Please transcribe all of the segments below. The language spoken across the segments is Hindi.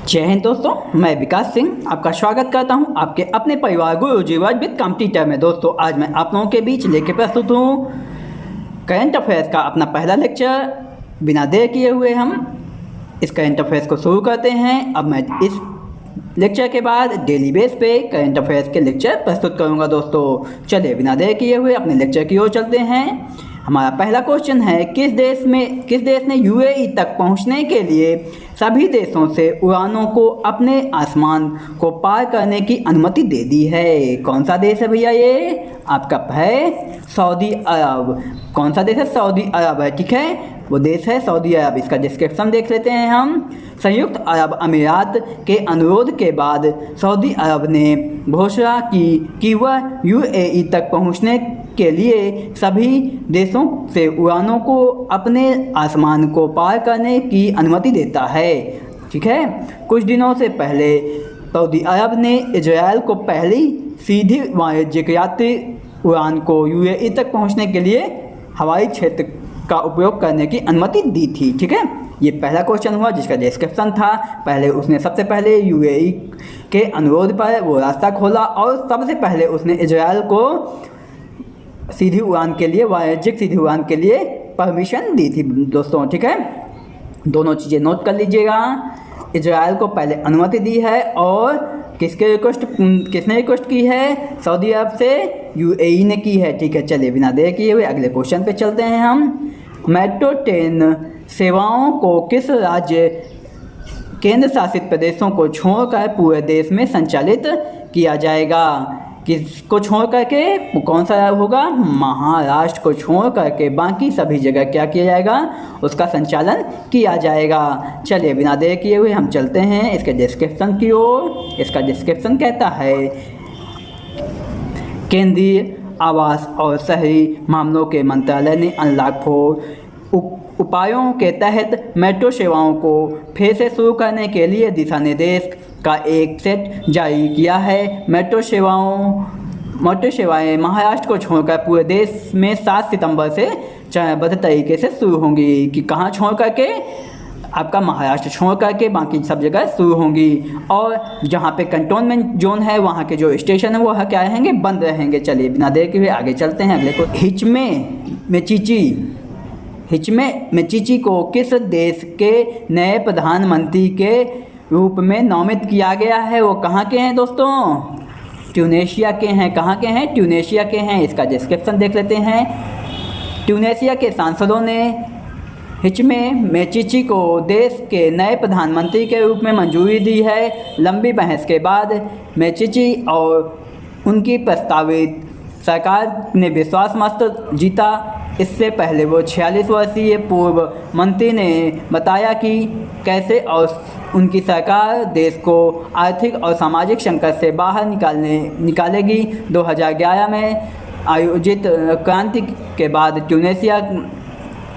जय हिंद दोस्तों, मैं विकास सिंह आपका स्वागत करता हूं आपके अपने परिवार गुरुजी विद कॉम्पिटिटर में। दोस्तों आज मैं आप लोगों के बीच लेके प्रस्तुत हूं करंट अफेयर्स का अपना पहला लेक्चर। बिना देर किए हुए हम इस करंट अफेयर्स को शुरू करते हैं। अब मैं इस लेक्चर के बाद डेली बेस पे करंट अफेयर्स के लेक्चर प्रस्तुत करूंगा। दोस्तों चलिए बिना देर किए हुए अपने लेक्चर की ओर चलते हैं। हमारा पहला क्वेश्चन है, किस देश ने यूएई तक पहुंचने के लिए सभी देशों से उड़ानों को अपने आसमान को पार करने की अनुमति दे दी है? कौन सा देश है भैया? ये आपका है सऊदी अरब। कौन सा देश है? सऊदी अरब है, ठीक है, वो देश है सऊदी अरब। इसका डिस्क्रिप्शन देख लेते हैं हम। संयुक्त अरब अमीरात के अनुरोध के बाद सऊदी अरब ने घोषणा की कि वह यूएई तक पहुंचने के लिए सभी देशों से उड़ानों को अपने आसमान को पार करने की अनुमति देता है, ठीक है। कुछ दिनों से पहले सऊदी अरब ने इजराइल को पहली सीधी वाणिज्यिक यात्री उड़ान को यूएई तक पहुंचने के लिए हवाई क्षेत्र का उपयोग करने की अनुमति दी थी, ठीक है। ये पहला क्वेश्चन हुआ जिसका डिस्क्रिप्शन था। पहले उसने सबसे पहले यूएई के अनुरोध पर वो रास्ता खोला और सबसे पहले उसने इजराइल को सीधी उड़ान के लिए, वाणिज्यिक सीधी उड़ान के लिए परमिशन दी थी दोस्तों, ठीक है। दोनों चीज़ें नोट कर लीजिएगा। इजराइल को पहले अनुमति दी है और किसने रिक्वेस्ट की है? सऊदी अरब से यूएई ने की है, ठीक है। चलिए बिना देर किए हुए अगले क्वेश्चन पे चलते हैं हम। मेट्रो ट्रेन सेवाओं को किस राज्य केंद्र शासित प्रदेशों को छोड़कर पूरे देश में संचालित किया जाएगा? किसको छोड़ करके? कौन सा होगा? महाराष्ट्र को छोड़ करके बाकी सभी जगह क्या किया जाएगा? उसका संचालन किया जाएगा। चलिए बिना देर किए हुए हम चलते हैं इसके डिस्क्रिप्शन की ओर। इसका डिस्क्रिप्शन कहता है, केंद्रीय आवास और शहरी मामलों के मंत्रालय ने अनलॉक 4 उपायों के तहत मेट्रो सेवाओं को फिर से शुरू करने के लिए दिशा निर्देश का एक सेट जारी किया है। मेट्रो सेवाएं महाराष्ट्र को छोड़कर पूरे देश में 7 सितंबर से चरणबद्ध तरीके से शुरू होंगी। कि कहाँ छोड़ करके? आपका महाराष्ट्र छोड़ करके बाकी सब जगह शुरू होंगी। और जहाँ पे कंटोनमेंट जोन है वहाँ के जो स्टेशन है वो क्या रहेंगे? बंद रहेंगे। चलिए बिना देर के हुए आगे चलते हैं अगले को। हिचमे को किस देश के नए प्रधानमंत्री के रूप में नामित किया गया है? वो कहाँ के हैं दोस्तों? ट्यूनेशिया के हैं। कहाँ के हैं? ट्यूनेशिया के हैं। इसका डिस्क्रिप्शन देख लेते हैं। ट्यूनेशिया के सांसदों ने हिचमे को देश के नए प्रधानमंत्री के रूप में मंजूरी दी है। लंबी बहस के बाद मेचिची और उनकी प्रस्तावित सरकार ने विश्वास मत जीता। इससे पहले वो 46 वर्षीय पूर्व मंत्री ने बताया कि कैसे और उनकी सरकार देश को आर्थिक और सामाजिक संकट से बाहर निकालेगी। 2011 में आयोजित क्रांति के बाद ट्यूनेशिया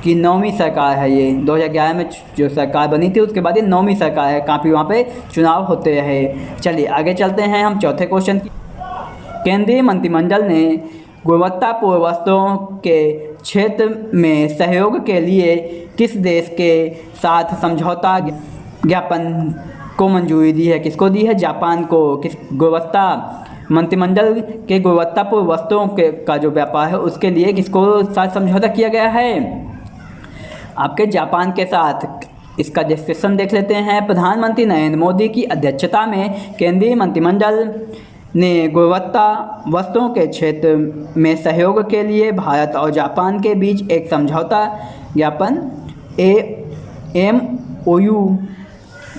की 9वीं सरकार है ये। 2011 में जो सरकार बनी थी उसके बाद ये 9वीं सरकार है। काफ़ी वहाँ पे चुनाव होते रहे। चलिए आगे चलते हैं हम चौथे क्वेश्चन की। केंद्रीय मंत्रिमंडल ने गुणवत्तापूर्ण वस्तुओं के क्षेत्र में सहयोग के लिए किस देश के साथ समझौता ज्ञापन को मंजूरी दी है? किसको दी है? जापान को। किस गुणवत्ता मंत्रिमंडल के गुणवत्तापूर्ण वस्तुओं का जो व्यापार है उसके लिए किसको साथ समझौता किया गया है? आपके जापान के साथ। इसका डिस्क्रिप्शन देख लेते हैं। प्रधानमंत्री नरेंद्र मोदी की अध्यक्षता में केंद्रीय मंत्रिमंडल ने गुणवत्ता वस्तुओं के क्षेत्र में सहयोग के लिए भारत और जापान के बीच एक समझौता ज्ञापन MOU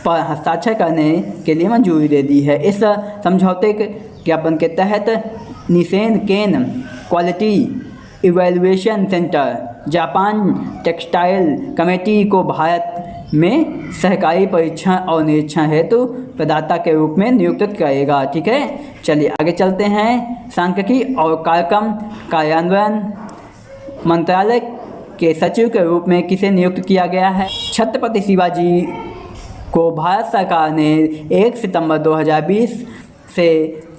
पर हस्ताक्षर करने के लिए मंजूरी दे दी है। इस समझौते के ज्ञापन के तहत Nissenken quality evaluation centre Japan textile committee को भारत में सहकारी परीक्षण और निरीक्षण हेतु प्रदाता के रूप में नियुक्त करेगा, ठीक है। चलिए आगे चलते हैं। सांख्यिकी और कार्यक्रम कार्यान्वयन मंत्रालय के सचिव के रूप में किसे नियुक्त किया गया है? छत्रपति शिवाजी को भारत सरकार ने 1 सितंबर 2020 से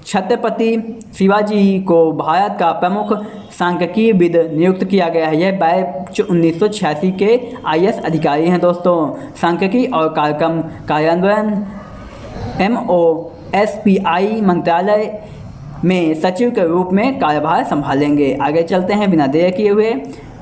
छत्रपति शिवाजी को भारत का प्रमुख सांख्यिकीविद नियुक्त किया गया है। यह बैच 1986 के IAS अधिकारी हैं दोस्तों। सांख्यिकी और कार्यक्रम कार्यान्वयन MOSPI मंत्रालय में सचिव के रूप में कार्यभार संभालेंगे। आगे चलते हैं बिना देर किए हुए।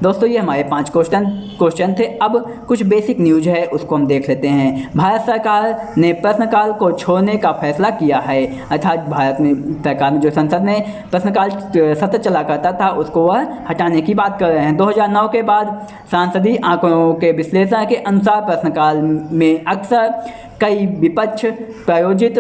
दोस्तों ये हमारे 5 क्वेश्चन थे। अब कुछ बेसिक न्यूज है उसको हम देख लेते हैं। भारत सरकार ने प्रश्नकाल को छोड़ने का फैसला किया है, अर्थात भारत में सरकार में जो संसद में प्रश्नकाल सत्र चला करता था उसको वह हटाने की बात कर रहे हैं। 2009 के बाद सांसदीय आंकड़ों के विश्लेषण के अनुसार प्रश्नकाल में अक्सर कई विपक्ष प्रायोजित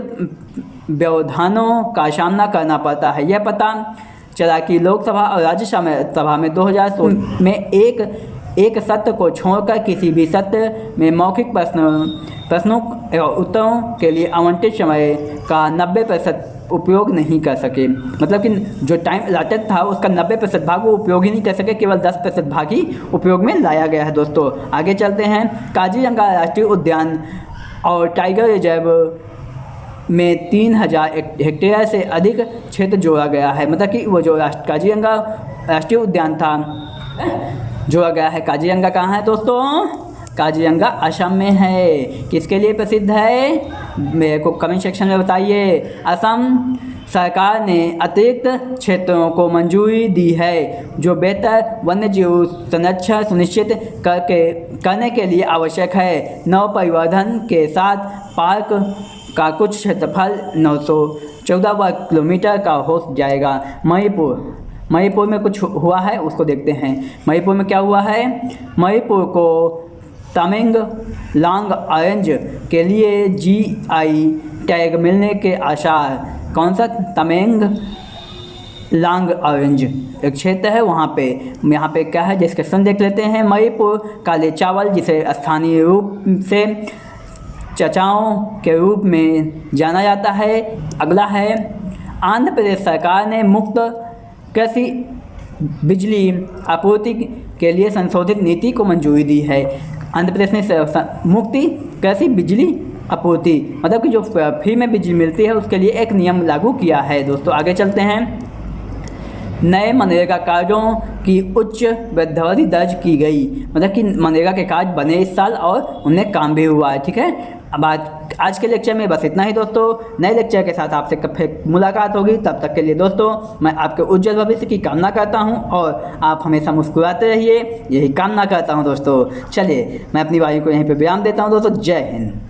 व्यवधानों का सामना करना पड़ता है। यह पता चला कि लोकसभा और राज्यसभा में 2016 में एक सत्र को छोड़कर किसी भी सत्र में मौखिक प्रश्नों एवं उत्तरों के लिए आवंटित समय का 90% उपयोग नहीं कर सके। मतलब कि जो टाइम अलॉटेड था उसका 90% भाग वो उपयोग ही नहीं कर सके, केवल 10% भाग ही उपयोग में लाया गया है। दोस्तों आगे चलते हैं। काजीरंगा राष्ट्रीय उद्यान और टाइगर रिजर्व में 3000 हेक्टेयर से अधिक क्षेत्र जोड़ा गया है। मतलब कि वो जो काजीरंगा राष्ट्रीय उद्यान था जोड़ा गया है। काजीरंगा कहाँ है दोस्तों? काजीरंगा असम में है। किसके लिए प्रसिद्ध है मेरे को कमेंट सेक्शन में बताइए। असम सरकार ने अतिरिक्त क्षेत्रों को मंजूरी दी है जो बेहतर वन्यजीव संरक्षण सुनिश्चित करने के लिए आवश्यक है। नव परिवर्धन के साथ पार्क का कुछ क्षेत्रफल 914 वर्ग किलोमीटर का हो जाएगा। मणिपुर में कुछ हुआ है उसको देखते हैं। मणिपुर में क्या हुआ है? मणिपुर को तमेंग लांग ऑरेंज के लिए GI टैग मिलने के आसार। कौन सा? तमेंग लांग ऑरेंज एक क्षेत्र है वहाँ पे। यहाँ पे क्या है डिस्कशन देख लेते हैं। मणिपुर काले चावल जिसे स्थानीय रूप से चचाओं के रूप में जाना जाता है। अगला है आंध्र प्रदेश सरकार ने मुक्त कृषि बिजली आपूर्ति के लिए संशोधित नीति को मंजूरी दी है। आंध्र प्रदेश ने मुक्ति कृषि बिजली आपूर्ति मतलब कि जो फ्री में बिजली मिलती है उसके लिए एक नियम लागू किया है। दोस्तों आगे चलते हैं। नए मनरेगा कार्यों की उच्च वृद्धि दर्ज की गई। मतलब कि मनरेगा के कार्य बने इस साल और उनमें काम भी हुआ है। ठीक है। अब आज के लेक्चर में बस इतना ही दोस्तों। नए लेक्चर के साथ आपसे फिर मुलाकात होगी। तब तक के लिए दोस्तों मैं आपके उज्जवल भविष्य की कामना करता हूं और आप हमेशा मुस्कुराते रहिए, यही कामना करता हूं दोस्तों। चलिए मैं अपनी वाणी को यहीं पे विराम देता हूं दोस्तों। जय हिंद।